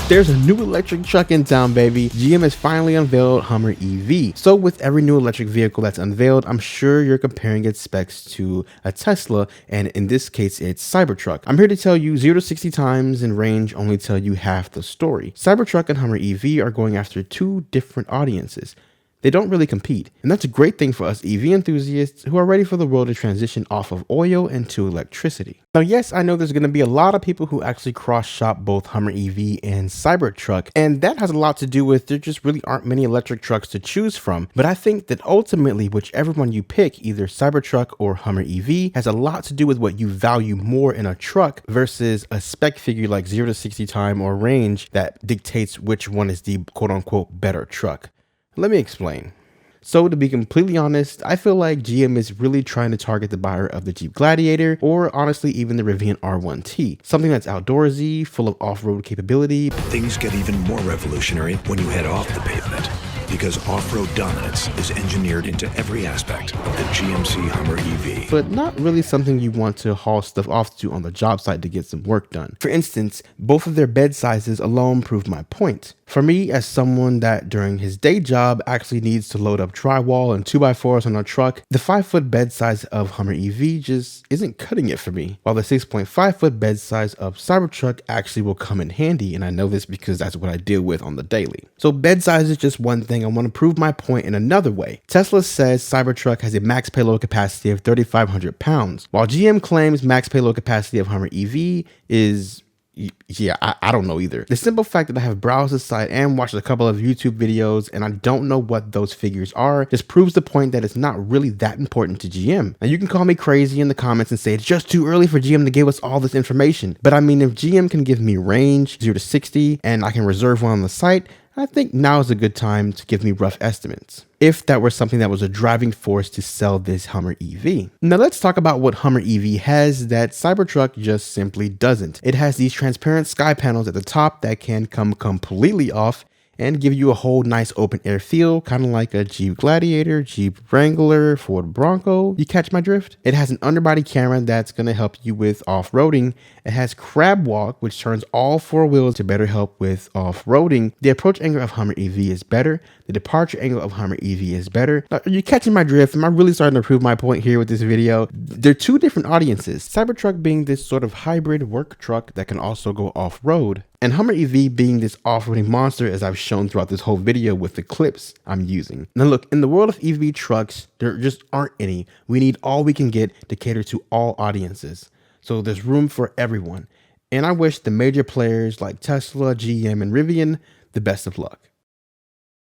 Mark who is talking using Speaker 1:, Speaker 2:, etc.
Speaker 1: There's a new electric truck in town, baby. GM has finally unveiled Hummer EV. So with every new electric vehicle that's unveiled, I'm sure you're comparing its specs to a Tesla, and in this case, it's Cybertruck. I'm here to tell you 0 to 60 times in range only tell you half the story. Cybertruck and Hummer EV are going after two different audiences. They don't really compete, and that's a great thing for us EV enthusiasts who are ready for the world to transition off of oil into electricity. Now, yes, I know there's going to be a lot of people who actually cross-shop both Hummer EV and Cybertruck, and that has a lot to do with there just really aren't many electric trucks to choose from. But I think that ultimately, whichever one you pick, either Cybertruck or Hummer EV, has a lot to do with what you value more in a truck versus a spec figure like 0 to 60 time or range that dictates which one is the quote-unquote better truck. Let me explain. So to be completely honest, I feel like GM is really trying to target the buyer of the Jeep Gladiator, or honestly even the Rivian R1T, something that's outdoorsy, full of off-road capability.
Speaker 2: Things get even more revolutionary when you head off the pavement, because off-road dominance is engineered into every aspect of the GMC Hummer EV.
Speaker 1: But not really something you want to haul stuff off to on the job site to get some work done. For instance, both of their bed sizes alone prove my point. For me, as someone that during his day job actually needs to load up drywall and 2x4s on a truck, the 5-foot bed size of Hummer EV just isn't cutting it for me, while the 6.5-foot bed size of Cybertruck actually will come in handy, and I know this because that's what I deal with on the daily. So bed size is just one thing. I want to prove my point in another way. Tesla says Cybertruck has a max payload capacity of 3,500 pounds, while GM claims max payload capacity of Hummer EV is... yeah, I don't know either. The simple fact that I have browsed the site and watched a couple of YouTube videos and I don't know what those figures are just proves the point that it's not really that important to GM. Now you can call me crazy in the comments and say it's just too early for GM to give us all this information. But I mean, if GM can give me range 0 to 60 and I can reserve one on the site, I think now is a good time to give me rough estimates, if that were something that was a driving force to sell this Hummer EV. Now let's talk about what Hummer EV has that Cybertruck just simply doesn't. It has these transparent sky panels at the top that can come completely off and give you a whole nice open air feel, kind of like a Jeep Gladiator, Jeep Wrangler, Ford Bronco. You catch my drift? It has an underbody camera that's going to help you with off-roading. It has crabwalk, which turns all 4 wheels to better help with off-roading. The approach angle of Hummer EV is better. The departure angle of Hummer EV is better. Now, are you catching my drift? Am I really starting to prove my point here with this video? They're two different audiences. Cybertruck being this sort of hybrid work truck that can also go off-road, and Hummer EV being this off-roading monster, as I've shown throughout this whole video with the clips I'm using. Now look, in the world of EV trucks, there just aren't any. We need all we can get to cater to all audiences. So there's room for everyone. And I wish the major players like Tesla, GM, and Rivian the best of luck.